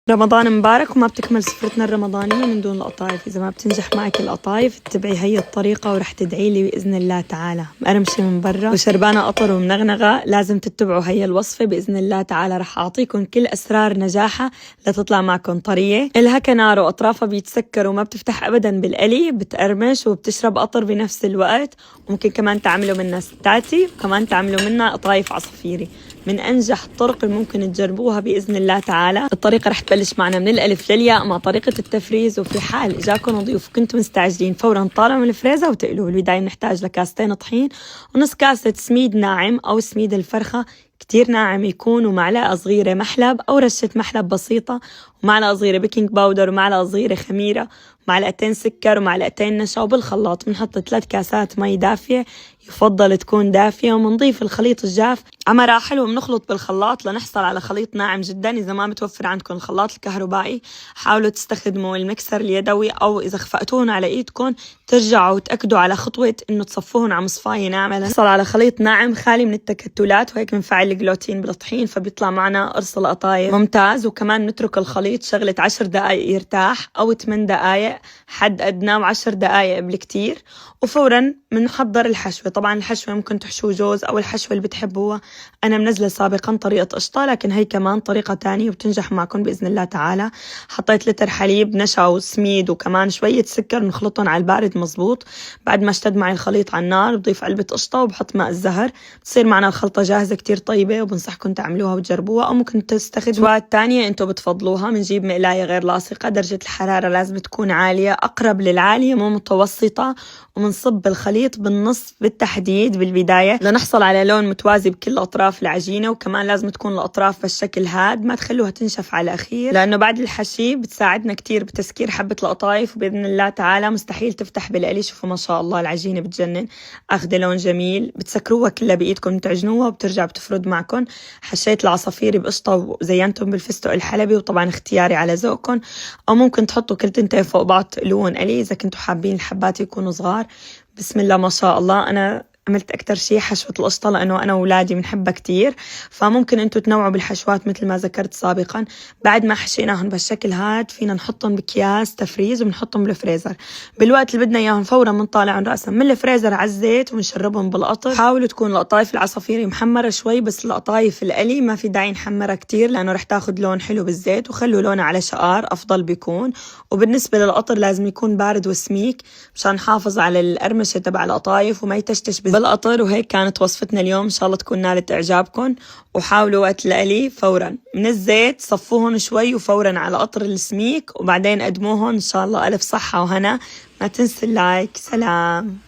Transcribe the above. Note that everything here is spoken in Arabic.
رمضان مبارك وما بتكمل سفرتنا الرمضانية من دون القطايف. إذا ما بتنجح معك القطايف اتبعي هي الطريقة ورح تدعي لي بإذن الله تعالى. مقرمشة من برا وشربانة قطر ومنغنغة، لازم تتبعوا هي الوصفة بإذن الله تعالى. رح أعطيكم كل أسرار نجاحها لتطلع معكم طرية، إلها كنار وأطرافها بيتسكر وما بتفتح أبدا بالقلي، بتقرمش وبتشرب قطر بنفس الوقت. وممكن كمان تعملوا منها ستاتي وكمان تعملوا منها قطايف عصافيري. من أنجح الطرق اللي ممكن تجربوها بإذن الله تعالى. الطريقة رح تبلش معنا من الألف للياء مع طريقة التفريز. وفي حال إجاكم ضيوف كنتم مستعجلين فورا طالعوا من الفريزة وتقلوه. بالبداية بنحتاج لكاستين طحين ونص كاسة سميد ناعم أو سميد الفرخة كتير ناعم يكون، ومعلقة صغيرة محلب أو رشة محلب بسيطة، ومعلقة صغيرة بيكنج باودر، ومعلقة صغيرة خميرة، ومعلقتين سكر، ومعلقتين نشا. وبالخلاط بنحط 3 كاسات مي دافية، يفضل تكون دافية، ومنضيف الخليط الجاف على مراحل وبنخلط بالخلاط لنحصل على خليط ناعم جدا. إذا ما متوفر عندكم الخلاط الكهربائي حاولوا تستخدموا المكسر اليدوي، أو إذا خفقتوهن على إيدكم ترجعوا وتأكدوا على خطوة إنه تصفوهن على مصفاية ناعمة لنحصل على خليط ناعم خالي من التكتلات، وهيك بنفعل الجلوتين بالطحين فبيطلع معنا قرص القطايف ممتاز. وكمان نترك الخليط شغلة 10 دقائق يرتاح أو 8 دقائق حد أدنى، و10 دقائق بالكتير. وفورا بنحضر الحشوة. طبعا الحشوة ممكن تحشوا جوز أو الحشوة اللي بتحبوها. أنا منزلة سابقا طريقة قشطة، لكن هي كمان طريقة تانية وبتنجح معكم بإذن الله تعالى. حطيت لتر حليب، نشا وسميد وكمان شوية سكر، نخلطهم على البارد مزبوط. بعد ما اشتد معي الخليط على النار بضيف علبة قشطة وبحط ماء الزهر، بتصير معنا الخلطة جاهزة كتير طيبة، وبنصحكم تعملوها وتجربوها. أو ممكن تستخدموا أدوات تانية انتوا بتفضلوها. بنجيب مقلاية غير لاصقة، درجة الحرارة لازم تكون عالية، أقرب للعالية مو متوسطة، ومنصب الخليط بالنص بالتحديد بالبداية لنحصل على لون متوازي بكل أطراف العجينة. وكمان لازم تكون الأطراف بالشكل هاد، ما تخلوها تنشف على الأخير، لأنه بعد الحشي بتساعدنا كتير بتسكير حبة القطايف، وبإذن الله تعالى مستحيل تفتح بالقلي. شوفوا ما شاء الله العجينة بتجنن، أخذ لون جميل. بتسكروها كلها بإيدكم تعجنوها وبترجع بتفرد معكم. حشيت العصافير بقشطة وزينتهم بالفستق الحلبي، وطبعا اختياري على ذوقكم، أو ممكن تحطوا كل تنتين فوق بعض تقلوهم قلي إذا كنتوا حابين الحبات يكونوا صغار. بسم الله ما شاء الله. أنا عملت أكتر شيء حشوة القشطة لأنه أنا وولادي بنحبها كتير، فممكن أنتوا تنوعوا بالحشوات مثل ما ذكرت سابقا. بعد ما حشيناهم بالشكل هاد فينا نحطهم بأكياس تفريز وبنحطهم بالفريزر. بالوقت اللي بدنا إياهم فورا بنطالعهم رأسا من الفريزر على الزيت ونشربهم بالقطر. حاولوا تكون القطايف العصافيري محمرة شوي، بس القطايف القلي ما في داعي نحمرها كتير لأنه رح تاخد لون حلو بالزيت، وخلوا لونها على شقار أفضل بيكون. وبالنسبة للقطر لازم يكون بارد وسميك مشان نحافظ على القرمشة تبع القطايف وما يتشتش بالقطر. وهيك كانت وصفتنا اليوم، إن شاء الله تكون نالت إعجابكم. وحاولوا وقت القلي فورا من الزيت صفوهن شوي وفورا على قطر السميك، وبعدين قدموهن. إن شاء الله ألف صحة وهنا. ما تنسوا اللايك. سلام.